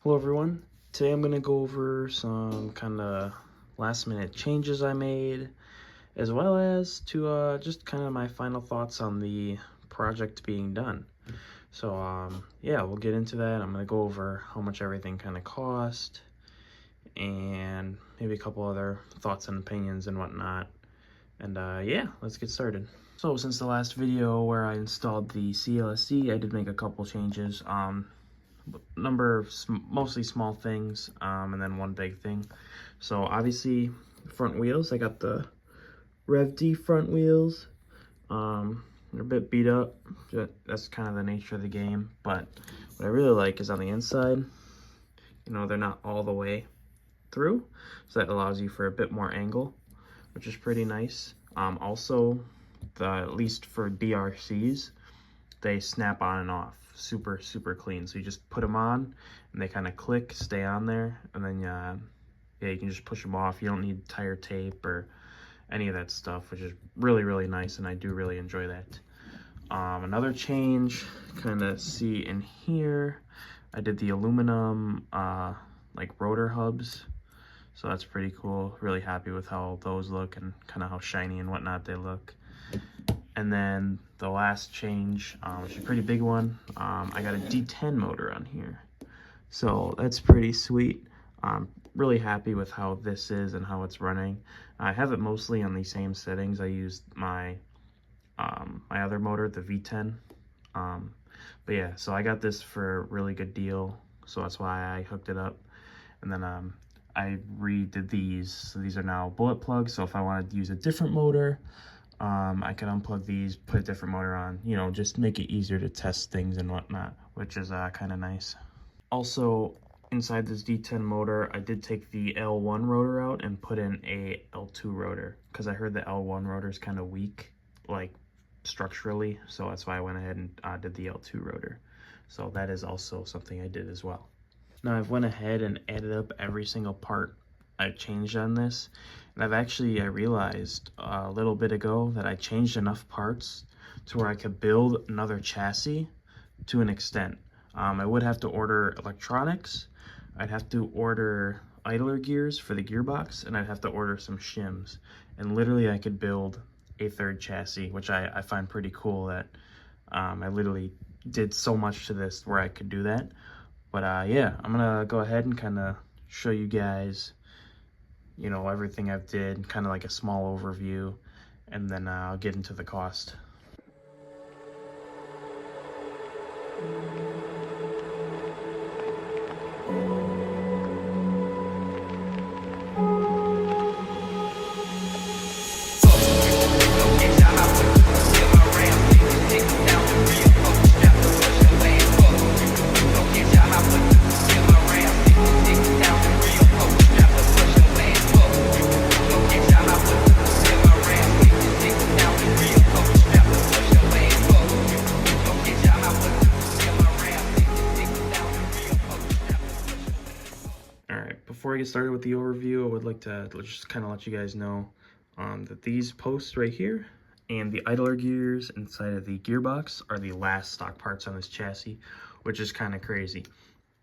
Hello everyone. Today I'm going to go over some kind of last minute changes I made, as well as to just kind of my final thoughts on the project being done. So yeah, we'll get into that. I'm going to go over how much everything kind of cost and maybe a couple other thoughts and opinions and whatnot. And yeah, let's get started. So since the last video where I installed the CLSD, I did make a couple changes. Number of mostly small things, and then one big thing. So obviously front wheels, I got the Rev D front wheels. They're a bit beat up. That's kind of the nature of the game, but what I really like is on the inside, you know, they're not all the way through, so that allows you for a bit more angle, which is pretty nice. Also, at least for DRCs, they snap on and off super clean. So you just put them on and they kind of click, stay on there, and then yeah, you can just push them off. You don't need tire tape or any of that stuff, which is really nice, and I do really enjoy that. Another change, kind of see in here, I did the aluminum like rotor hubs, so that's pretty cool. Really happy with how those look and kind of how shiny and whatnot they look. And then the last change, which is a pretty big one, I got a D10 motor on here. So that's pretty sweet. I'm really happy with how this is and how it's running. I have it mostly on the same settings. I used my my other motor, the V10. But yeah, so I got this for a really good deal. So that's why I hooked it up. And then I redid these. So these are now bullet plugs. So if I wanted to use a different motor, I can unplug these, put a different motor on, you know, just make it easier to test things and whatnot, which is kind of nice. Also, inside this D10 motor, I did take the L1 rotor out and put in a L2 rotor, because I heard the L1 rotor is kind of weak, like structurally, so that's why I went ahead and did the L2 rotor. So that is also something I did as well. Now I've went ahead and added up every single part I changed on this, and I realized a little bit ago that I changed enough parts to where I could build another chassis to an extent. I would have to order electronics, I'd have to order idler gears for the gearbox, and I'd have to order some shims, and literally I could build a third chassis, which I find pretty cool that I literally did so much to this where I could do that. But yeah, I'm gonna go ahead and kind of show you guys, you know, everything I've did, kind of like a small overview, and then I'll get into the cost. Before I get started with the overview, I would like to just kind of let you guys know that these posts right here and the idler gears inside of the gearbox are the last stock parts on this chassis, which is kind of crazy.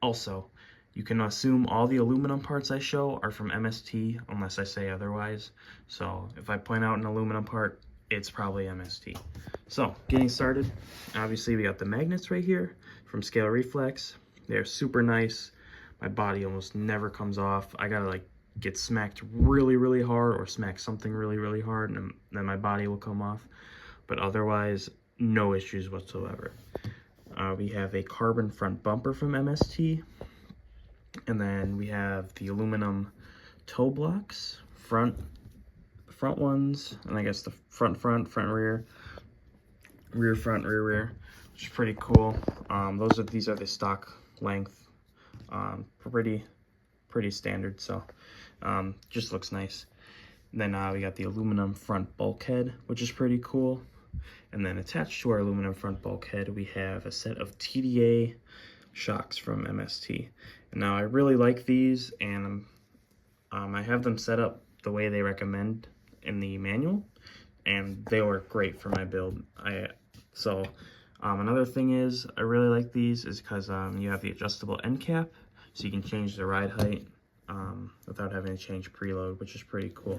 Also, you can assume all the aluminum parts I show are from MST unless I say otherwise. So if I point out an aluminum part, it's probably MST. So getting started, obviously we got the magnets right here from Scale Reflex. They're super nice. My body almost never comes off. I gotta like get smacked really hard or smack something really hard, and then my body will come off. But otherwise, no issues whatsoever. We have a carbon front bumper from MST, and then we have the aluminum toe blocks, front ones, and I guess the front rear, front, rear, which is pretty cool. These are the stock length. Pretty standard, so just looks nice. And then we got the aluminum front bulkhead, which is pretty cool. And then attached to our aluminum front bulkhead, we have a set of TDA shocks from MST. And now I really like these, and I have them set up the way they recommend in the manual, and they work great for my build. Another thing is I really like these is because you have the adjustable end cap, so you can change the ride height without having to change preload, which is pretty cool.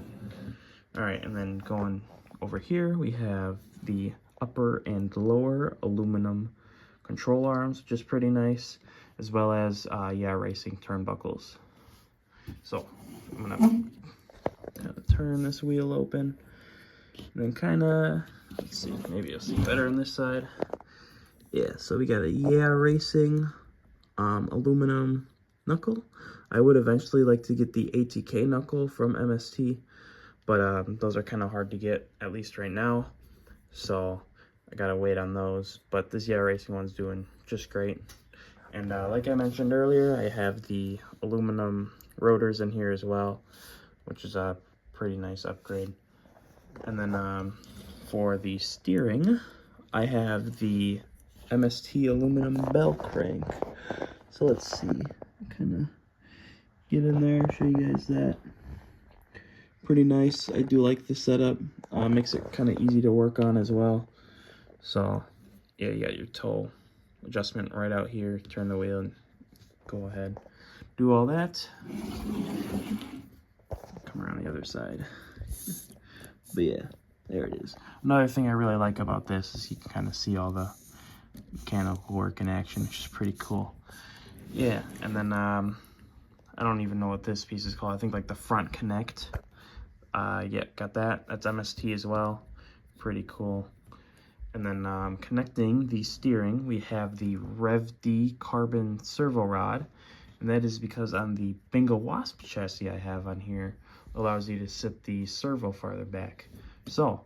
All right, and then going over here, we have the upper and lower aluminum control arms, which is pretty nice, as well as racing turnbuckles. So I'm gonna kind of turn this wheel open, and then kind of, let's see, maybe you'll see better on this side. Yeah, so we got a racing aluminum knuckle. I would eventually like to get the ATK knuckle from MST, but those are kind of hard to get, at least right now. So I gotta wait on those. But this racing one's doing just great. And like I mentioned earlier, I have the aluminum rotors in here as well, which is a pretty nice upgrade. And then for the steering, I have the MST aluminum bell crank. So let's see, kind of get in there, show you guys that. Pretty nice. I do like the setup. Makes it kind of easy to work on as well. So yeah, you got your toe adjustment right out here. Turn the wheel and go ahead, do all that. Come around the other side. But yeah, there it is. Another thing I really like about this is you can kind of see all the mechanical work in action, which is pretty cool. Yeah, and then I don't even know what this piece is called. I think like the front connect. Yeah, got that. That's MST as well. Pretty cool. And then connecting the steering, we have the Rev D carbon servo rod. And that is because on the Bingo Wasp chassis I have on here, allows you to sit the servo farther back. So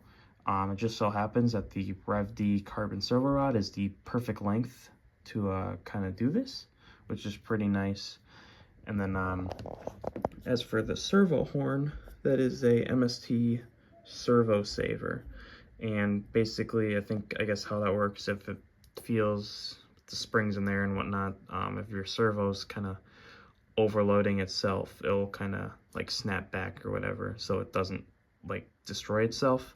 it just so happens that the Rev D carbon servo rod is the perfect length to kind of do this, which is pretty nice. And then as for the servo horn, that is a MST servo saver. And basically, I guess how that works, if it feels the springs in there and whatnot, if your servo's kind of overloading itself, it'll kind of like snap back or whatever, so it doesn't like destroy itself.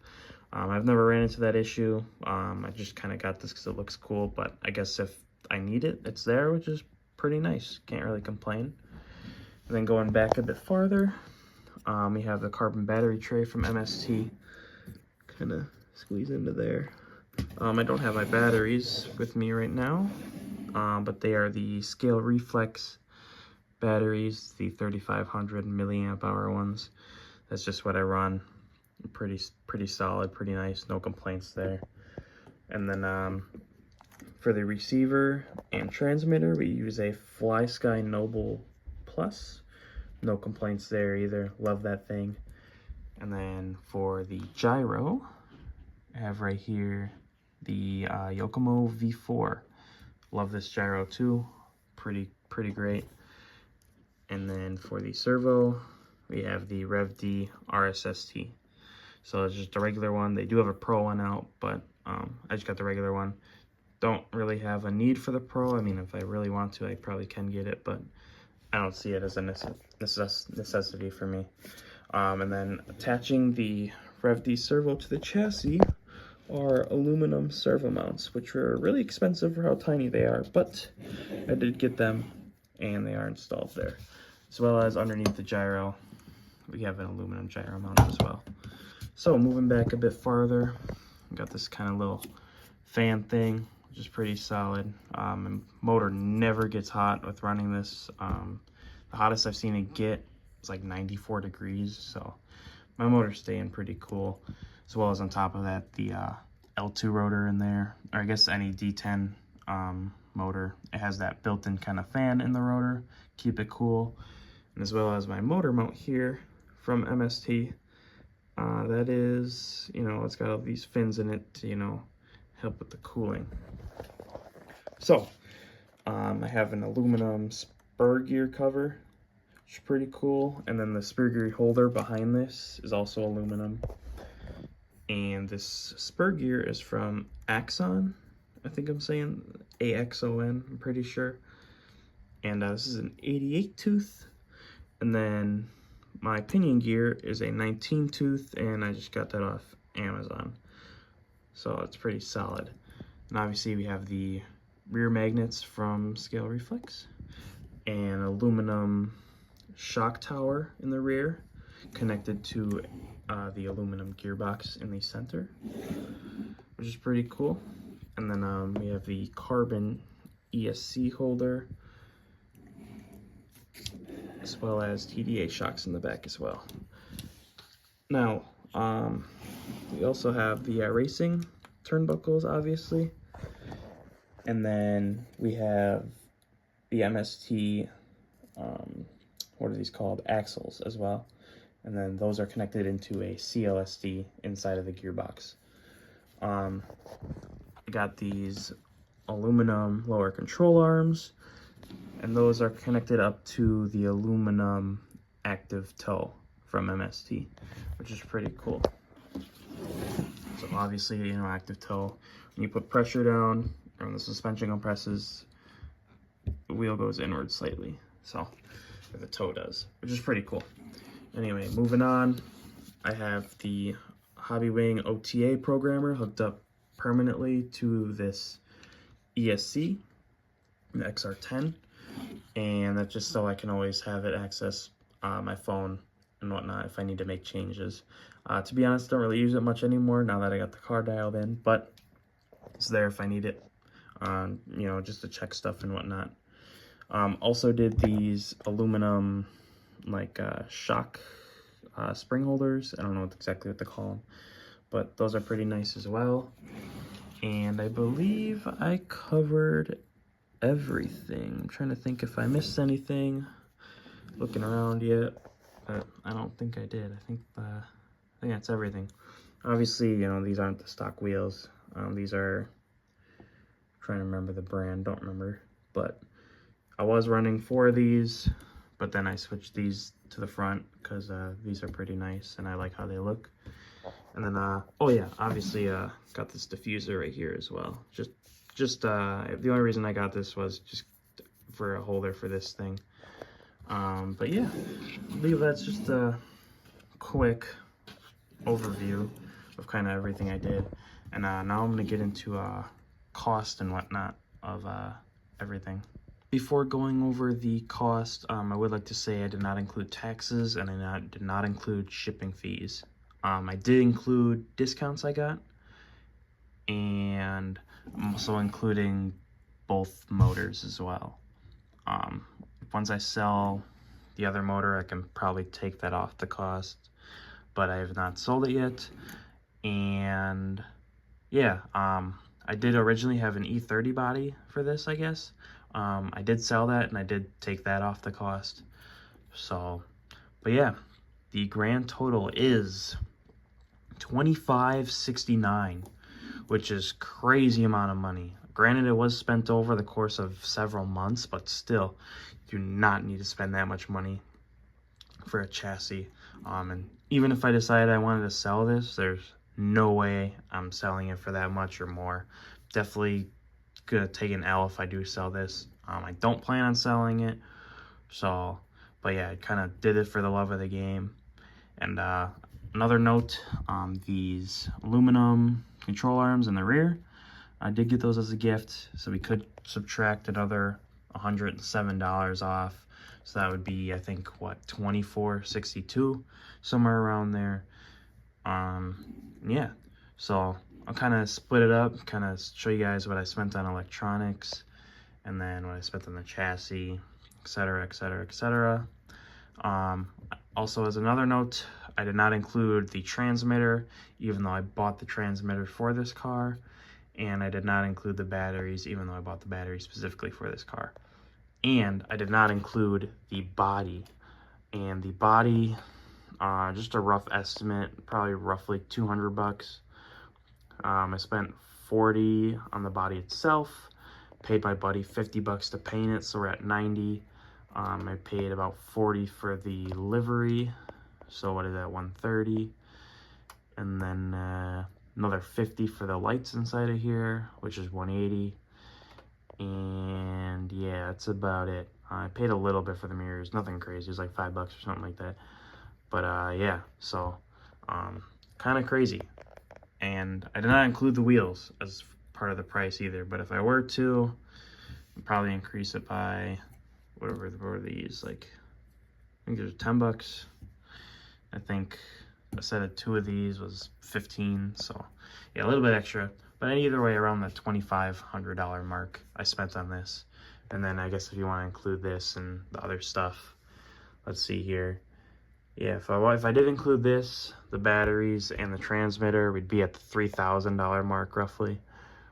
I've never ran into that issue. I just kind of got this because it looks cool, but I guess if I need it, it's there, which is pretty nice. Can't really complain. And then going back a bit farther, we have the carbon battery tray from MST. Kind of squeeze into there. I don't have my batteries with me right now, but they are the Scale Reflex batteries, the 3500 milliamp hour ones. That's just what I run. Pretty solid, pretty nice, no complaints there. And then for the receiver and transmitter, we use a FlySky Noble Plus. No complaints there either. Love that thing. And then for the gyro, I have right here the Yokomo V4. Love this gyro too. Pretty great. And then for the servo, we have the Rev D RSST. So it's just a regular one. They do have a Pro one out, but I just got the regular one. Don't really have a need for the Pro. I mean, if I really want to, I probably can get it, but I don't see it as a necessity for me. And then attaching the Rev D servo to the chassis are aluminum servo mounts, which were really expensive for how tiny they are, but I did get them and they are installed there. As well as underneath the gyro, we have an aluminum gyro mount as well. So moving back a bit farther, we got this kind of little fan thing, which is pretty solid. And motor never gets hot with running this. The hottest I've seen it get is like 94 degrees, so my motor's staying pretty cool. As well as on top of that, the L2 rotor in there, or I guess any D10 motor. It has that built-in kind of fan in the rotor, keep it cool. And as well as my motor mount here from MST. That is, it's got all these fins in it to, help with the cooling. So, I have an aluminum spur gear cover, which is pretty cool. And then the spur gear holder behind this is also aluminum. And this spur gear is from Axon. I think I'm saying AXON, I'm pretty sure. And this is an 88 tooth. And then my pinion gear is a 19 tooth, and I just got that off Amazon. So it's pretty solid. And obviously we have the rear magnets from Scale Reflex. an aluminum shock tower in the rear connected to the aluminum gearbox in the center, which is pretty cool. And then we have the carbon ESC holder, as well as TDA shocks in the back as well. Now, we also have the racing turnbuckles, obviously. And then we have the MST, what are these called? Axles as well. And then those are connected into a CLSD inside of the gearbox. I got these aluminum lower control arms, and those are connected up to the aluminum active toe from MST, which is pretty cool. So obviously, you know, active toe, when you put pressure down and the suspension compresses, the wheel goes inward slightly, so or the toe does, which is pretty cool. Anyway, moving on, I have the Hobbywing OTA programmer hooked up permanently to this ESC, the XR10, and that's just so I can always have it access my phone and whatnot if I need to make changes. To be honest, I don't really use it much anymore now that I got the car dialed in, but it's there if I need it, you know, just to check stuff and whatnot. Also did these aluminum like shock spring holders. I don't know exactly what to call them, but those are pretty nice as well. And I believe I covered everything. I'm trying to think if I missed anything. Looking around yet, but I don't think I did. I think that's everything. Obviously, you know, these aren't the stock wheels. These are, I'm trying to remember the brand, don't remember, but I was running 4 of these, but then I switched these to the front because these are pretty nice and I like how they look. And then, oh yeah, obviously got this diffuser right here as well. Just the only reason I got this was just for a holder for this thing. But yeah, I believe that's just a quick overview of kind of everything I did. And now I'm going to get into cost and whatnot of everything. Before going over the cost, I would like to say I did not include taxes and I did not include shipping fees. I did include discounts I got, and I'm also including both motors as well. Once I sell the other motor, I can probably take that off the cost, but I have not sold it yet. And yeah, I did originally have an E30 body for this, I guess. I did sell that and I did take that off the cost. So, but yeah, the grand total is $25.69, which is crazy amount of money. Granted, it was spent over the course of several months, but still, you do not need to spend that much money for a chassis. And even if I decided I wanted to sell this, there's no way I'm selling it for that much or more. Definitely gonna take an L if I do sell this. I don't plan on selling it, so, but yeah, I kind of did it for the love of the game. And another note, these aluminum control arms in the rear, I did get those as a gift, so we could subtract another $107 off. So that would be, I think, what, $24.62, somewhere around there. Yeah, so I'll kind of split it up, kind of show you guys what I spent on electronics, and then what I spent on the chassis, etc., etc., etc. Also, as another note, I did not include the transmitter, even though I bought the transmitter for this car, and I did not include the batteries, even though I bought the batteries specifically for this car. And I did not include the body. And the body, just a rough estimate, probably roughly 200 bucks. I spent 40 on the body itself, paid my buddy 50 bucks to paint it, so we're at 90. I paid about 40 for the livery, so what is that, 130? And then another 50 for the lights inside of here, which is 180. And yeah, that's about it. I paid a little bit for the mirrors, nothing crazy, it was like $5 or something like that. But yeah, so kind of crazy. And I did not include the wheels as part of the price either, but if I were to, I'd probably increase it by what were these, like, I think there's 10 bucks. I think a set of 2 of these was 15, so yeah, a little bit extra. But either way, around the $2,500 mark I spent on this. And then I guess if you want to include this and the other stuff, let's see here. Yeah, if I did include this, the batteries and the transmitter, we'd be at the $3,000 mark roughly,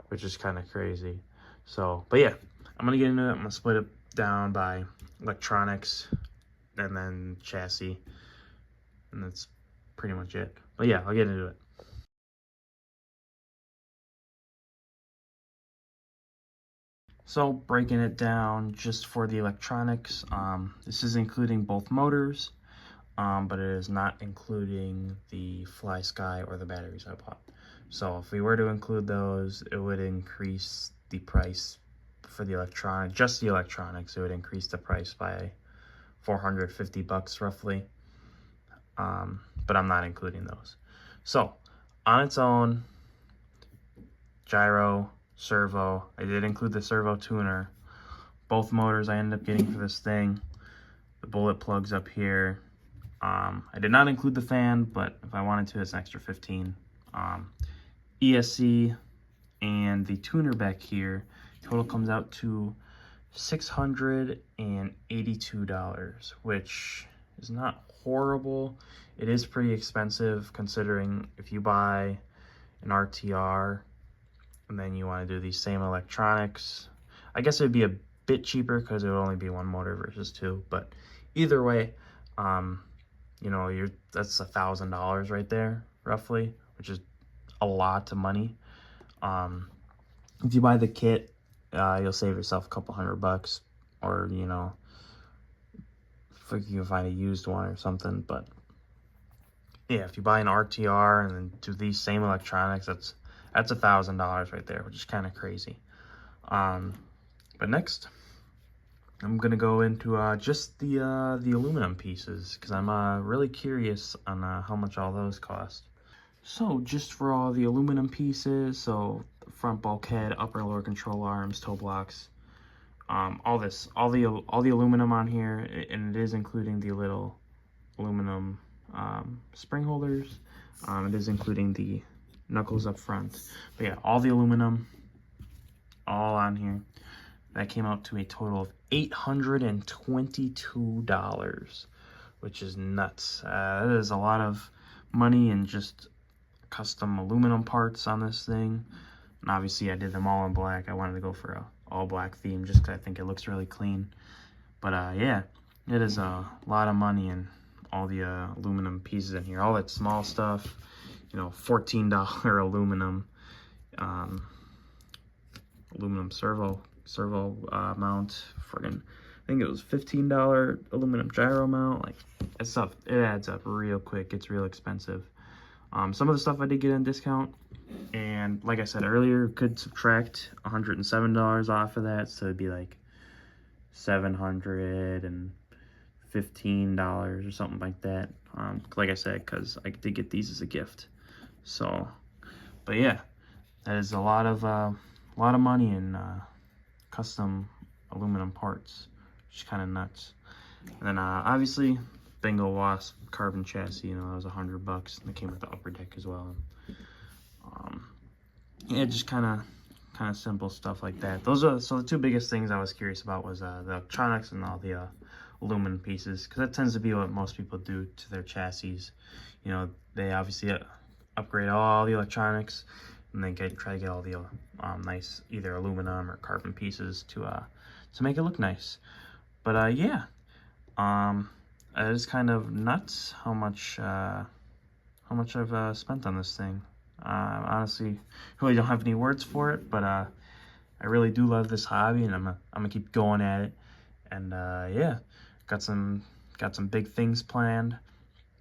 which is kind of crazy. So, but yeah, I'm gonna get into it. I'm gonna split it down by electronics and then chassis, and that's pretty much it. But yeah, I'll get into it. So breaking it down just for the electronics, this is including both motors, but it is not including the Fly Sky or the batteries I bought. So if we were to include those, it would increase the price for the electronic, just the electronics. It would increase the price by 450 bucks roughly. But I'm not including those. So on its own, gyro, servo, I did include the servo tuner. Both motors I ended up getting for this thing. The bullet plugs up here. I did not include the fan, but if I wanted to, it's an extra 15. ESC and the tuner back here, total comes out to $682, which is not horrible. It is pretty expensive considering if you buy an RTR and then you want to do these same electronics. I guess it would be a bit cheaper because it would only be one motor versus two, but either way, you know, that's $1,000 right there roughly, which is a lot of money. If you buy the kit, you'll save yourself a couple $100, or you know, if you can find a used one or something. But yeah, if you buy an RTR and then do these same electronics, that's $1,000 right there, which is kind of crazy. But next, I'm gonna go into just the aluminum pieces because I'm really curious on how much all those cost. So just for all the aluminum pieces, so the front bulkhead, upper and lower control arms, toe blocks, all the aluminum on here, and it is including the little aluminum spring holders. It is including the knuckles up front. But yeah, all the aluminum, all on here. That came out to a total of $822, which is nuts. That is a lot of money in just custom aluminum parts on this thing. And obviously I did them all in black. I wanted to go for a all black theme just because I think it looks really clean. But yeah, it is a lot of money in all the aluminum pieces in here. All that small stuff, you know, $14 aluminum servo mount. Friggin', I think it was $15 aluminum gyro mount. Like, that stuff, it adds up real quick. It's real expensive. Some of the stuff I did get in discount, and like I said earlier, could subtract $107 off of that, so it'd be like $715 or something like that. Like I said, because I did get these as a gift. So, but yeah, that is a lot of money in custom aluminum parts, which is kind of nuts. And then obviously, Bengal Wasp carbon chassis, you know, that was $100, and it came with the upper deck as well. Yeah, just kind of simple stuff like that. So the two biggest things I was curious about was the electronics and all the aluminum pieces, because that tends to be what most people do to their chassis. You know, they obviously upgrade all the electronics, and then try to get all the nice either aluminum or carbon pieces to make it look nice. But yeah, it is kind of nuts how much I've spent on this thing. Honestly, really don't have any words for it, but I really do love this hobby, and I'm gonna keep going at it. And yeah, got some big things planned.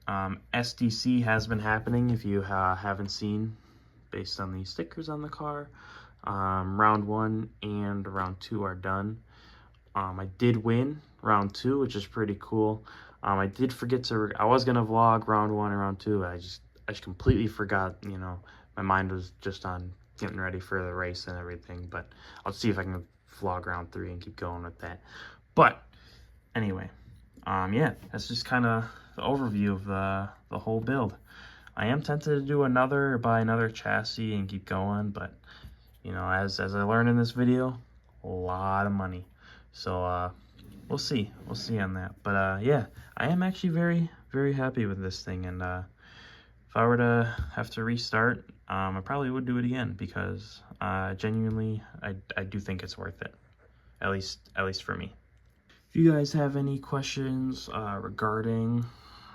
SDC has been happening, if you haven't seen, based on the stickers on the car. Round 1 and round 2 are done. I did win round 2, which is pretty cool. I did forget I was gonna vlog round 1 and round 2, but I just completely forgot. You know, my mind was just on getting ready for the race and everything. But I'll see if I can vlog round 3 and keep going with that. But anyway, yeah, that's just kind of the overview of the whole build. I am tempted to do buy another chassis and keep going, but you know, as I learned in this video, a lot of money. So we'll see on that. But yeah, I am actually very happy with this thing, and if I were to have to restart, I probably would do it again, because genuinely I do think it's worth it, at least for me. If you guys have any questions regarding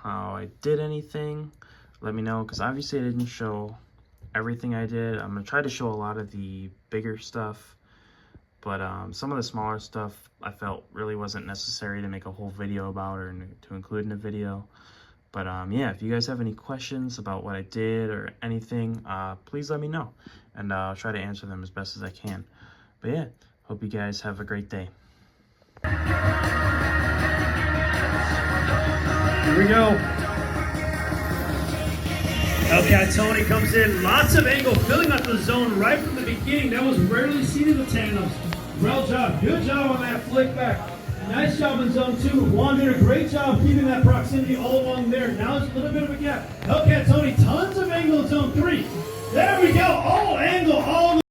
how I did anything, let me know, because obviously I didn't show everything I did. I'm gonna try to show a lot of the bigger stuff, but some of the smaller stuff I felt really wasn't necessary to make a whole video about, or to include in a video. But yeah, if you guys have any questions about what I did or anything, please let me know, and I'll try to answer them as best as I can. But yeah, hope you guys have a great day. Here we go. Okay, Tony comes in. Lots of angle, filling up the zone right from the beginning. That was rarely seen in the tandems. Well job. Good job on that flick back. Nice job in zone 2. Juan did a great job keeping that proximity all along there. Now there's a little bit of a gap. Okay, Tony, tons of angle in zone 3. There we go. All angle, all